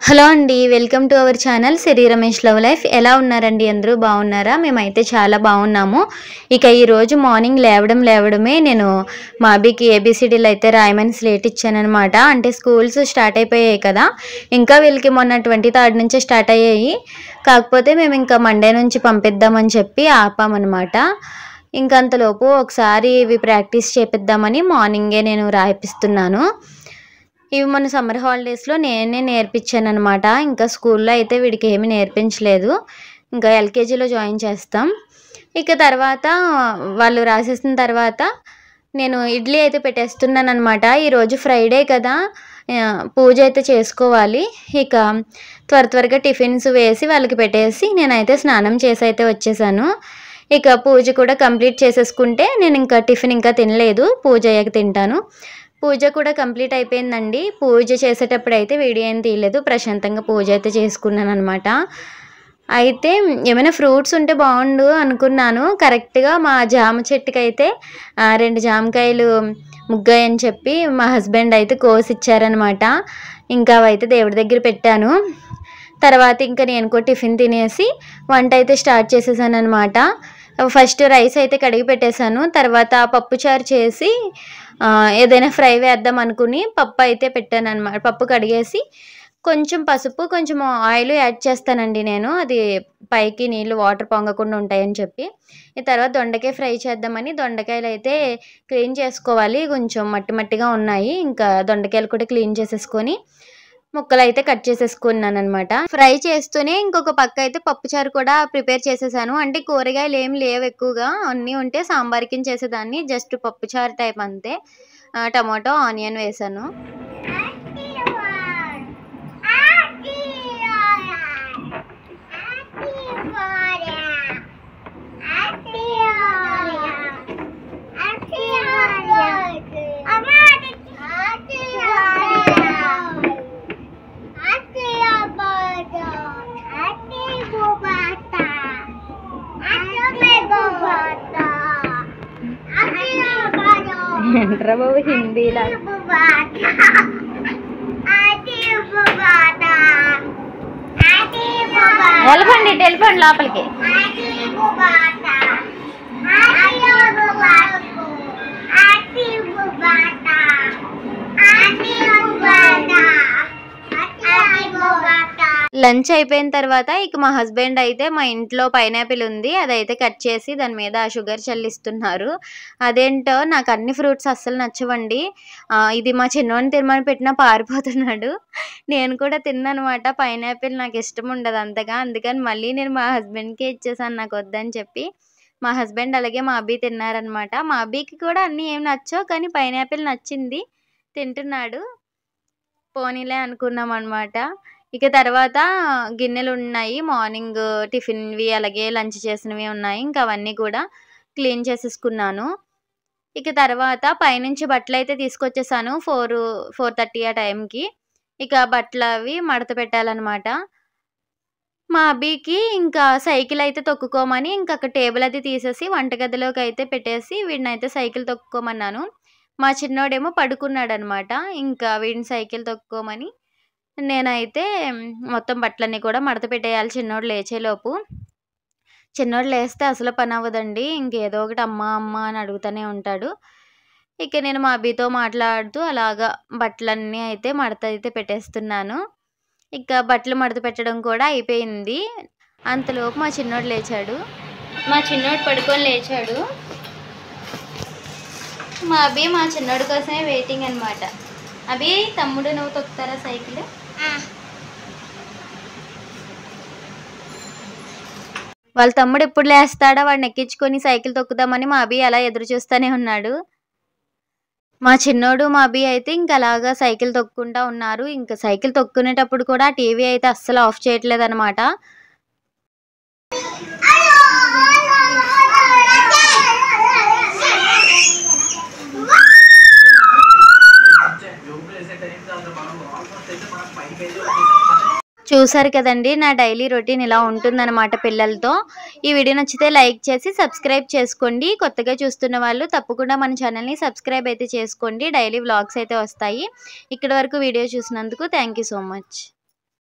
Hello అండి, welcome to our channel Siri Ramesh love life. ఎలా ఉన్నారండి? అందరూ బాగున్నారా? మేమైతే చాలా బాగున్నాము. ఇక ఈరోజు మార్నింగ్ లేవడమే నేను మా అబ్బికి ఏబిసిడీలు అయితే రాయమని స్లేట్ ఇచ్చానమాట. అంటే స్కూల్స్ స్టార్ట్ అయిపోయాయి కదా, ఇంకా వీళ్ళకి మొన్న 23rd నుంచే స్టార్ట్ అయ్యాయి. కాకపోతే మేము ఇంకా మండే నుంచి పంపిద్దామని చెప్పి ఆపామన్నమాట. ఇంకంతలోపు ఒకసారి ఇవి ప్రాక్టీస్ చేపిద్దామని మార్నింగే నేను రాయిపిస్తున్నాను. ఇవి మన సమ్మర్ హాలిడేస్లో నేనే నేర్పించాను అనమాట. ఇంకా స్కూల్లో అయితే వీడికి ఏమీ నేర్పించలేదు. ఇంకా ఎల్కేజీలో జాయిన్ చేస్తాం. ఇక తర్వాత వాళ్ళు రాసేసిన తర్వాత నేను ఇడ్లీ అయితే పెట్టేస్తున్నాను అనమాట. ఈరోజు ఫ్రైడే కదా, పూజ అయితే చేసుకోవాలి. ఇక త్వరగా టిఫిన్స్ వేసి వాళ్ళకి పెట్టేసి నేనైతే స్నానం చేసి అయితే వచ్చేసాను. ఇక పూజ కూడా కంప్లీట్ చేసేసుకుంటే నేను ఇంకా టిఫిన్ ఇంకా తినలేదు, పూజ అయ్యాక తింటాను. పూజ కూడా కంప్లీట్ అయిపోయిందండి. పూజ చేసేటప్పుడు అయితే వీడియో ఏం తీయలేదు, ప్రశాంతంగా పూజ అయితే చేసుకున్నాను అనమాట. అయితే ఏమైనా ఫ్రూట్స్ ఉంటే బాగుండు అనుకున్నాను. కరెక్ట్గా మా జామ చెట్టుకి అయితే 2 జామకాయలు ముగ్గాయని చెప్పి మా హస్బెండ్ అయితే కోసిచ్చారనమాట. ఇంకా అవైతే దేవుడి దగ్గర పెట్టాను. తర్వాత ఇంకా నేను కూడా టిఫిన్ తినేసి వంట అయితే స్టార్ట్ చేసేసాను అనమాట. ఫస్ట్ రైస్ అయితే కడిగి పెట్టేశాను. తర్వాత పప్పుచారు చేసి ఏదైనా ఫ్రై వేద్దాం అనుకుని పప్పు అయితే పెట్టాను అనమాట. పప్పు కడిగేసి కొంచెం పసుపు కొంచెం ఆయిల్ యాడ్ చేస్తానండి నేను, అది పైకి నీళ్ళు వాటర్ పొంగకుండా ఉంటాయని చెప్పి. ఈ తర్వాత దొండకాయ ఫ్రై చేద్దామని దొండకాయలు అయితే క్లీన్ చేసుకోవాలి, కొంచెం మట్టిగా ఉన్నాయి. ఇంకా దొండకాయలు కూడా క్లీన్ చేసేసుకొని ముక్కలు అయితే కట్ చేసేసుకున్నాను అనమాట. ఫ్రై చేస్తూనే ఇంకొక పక్క అయితే పప్పుచారు కూడా ప్రిపేర్ చేసేసాను. అంటే కూరగాయలు ఏం లేవు ఎక్కువగా, అన్నీ ఉంటే సాంబార్ కింద చేసేదాన్ని, జస్ట్ పప్పుచారు టైప్ అంతే. టమాటో ఆనియన్ వేసాను. ఏంట్రా బాబు హిందీలా? వెళ్ళిపోండి లోపలికి. లంచ్ అయిపోయిన తర్వాత ఇక మా హస్బెండ్ అయితే మా ఇంట్లో పైనాపిల్ ఉంది, అదైతే కట్ చేసి దాని మీద షుగర్ చల్లిస్తున్నారు. అదేంటో నాకు అన్ని ఫ్రూట్స్ అస్సలు నచ్చవండి. ఇది మా చిన్నోని తినమని పెట్టినా పారిపోతున్నాడు. నేను కూడా తిన్నానమాట. పైనాపిల్ నాకు ఇష్టం ఉండదు అంతగా, అందుకని మళ్ళీ నేను మా హస్బెండ్కే ఇచ్చేసాను నాకు వద్దని చెప్పి. మా హస్బెండ్ అలాగే మా అబ్బి తిన్నారనమాట. మా అబ్బికి కూడా అన్నీ ఏం నచ్చవు, కానీ పైనాపిల్ నచ్చింది, తింటున్నాడు. పోనీలే అనుకున్నాం అనమాట. ఇక తర్వాత గిన్నెలు ఉన్నాయి, మార్నింగ్ టిఫిన్వి అలాగే లంచ్ చేసినవి ఉన్నాయి. ఇంకా అవన్నీ కూడా క్లీన్ చేసేసుకున్నాను. ఇక తర్వాత పైనుంచి బట్టలు అయితే తీసుకొచ్చేసాను 4:30 ఆ టైంకి. ఇక బట్టలు అవి మడత పెట్టాలన్నమాట. మా అబ్బికి ఇంకా సైకిల్ అయితే తొక్కుకోమని ఇంకా అక్కడ టేబుల్ అది తీసేసి వంటగదిలోకి అయితే పెట్టేసి వీడినైతే సైకిల్ తొక్కుకోమన్నాను. మా చిన్నోడేమో పడుకున్నాడనమాట. ఇంకా వీడిని సైకిల్ తొక్కుకోమని నేనైతే మొత్తం బట్టలన్నీ కూడా మడత పెట్టేయాలి చిన్నోడు లేచేలోపు. చిన్నోడు లేస్తే అసలు పని అవ్వదండి, ఇంకేదో ఒకటి అమ్మ అని అడుగుతూనే ఉంటాడు. ఇక నేను మా అబ్బితో మాట్లాడుతూ అలాగా బట్టలన్నీ అయితే మడత అయితే పెట్టేస్తున్నాను. ఇక బట్టలు మడత పెట్టడం కూడా అయిపోయింది. అంతలోపు మా చిన్నోడు లేచాడు. మా చిన్నోడు పడుకొని లేచాడు. మా అబ్బి మా చిన్నోడి కోసమే వెయిటింగ్ అనమాట. అబ్బి తమ్ముడు నువ్వు తొక్కుతారా సైకిల్? వాళ్ళ తమ్ముడు ఎప్పుడు లేస్తాడా వాడిని ఎక్కించుకొని సైకిల్ తొక్కుదామని మా అబ్బి అలా ఎదురు చూస్తూనే ఉన్నాడు. మా చిన్నోడు మా అబ్బి అయితే ఇంకా అలాగా సైకిల్ తొక్కుంటా ఉన్నారు. ఇంకా సైకిల్ తొక్కునేటప్పుడు కూడా టీవీ అయితే అస్సలు ఆఫ్ చేయట్లేదు అనమాట. చూసారు కదండి, నా డైలీ రొటీన్ ఇలా ఉంటుందన్నమాట పిల్లలతో. ఈ వీడియో నచ్చితే లైక్ చేసి సబ్స్క్రైబ్ చేసుకోండి. కొత్తగా చూస్తున్న వాళ్ళు తప్పకుండా మన ఛానల్ని సబ్స్క్రైబ్ అయితే చేసుకోండి. డైలీ వ్లాగ్స్ అయితే వస్తాయి. ఇక్కడి వరకు వీడియో చూసినందుకు థ్యాంక్ యూ సో మచ్.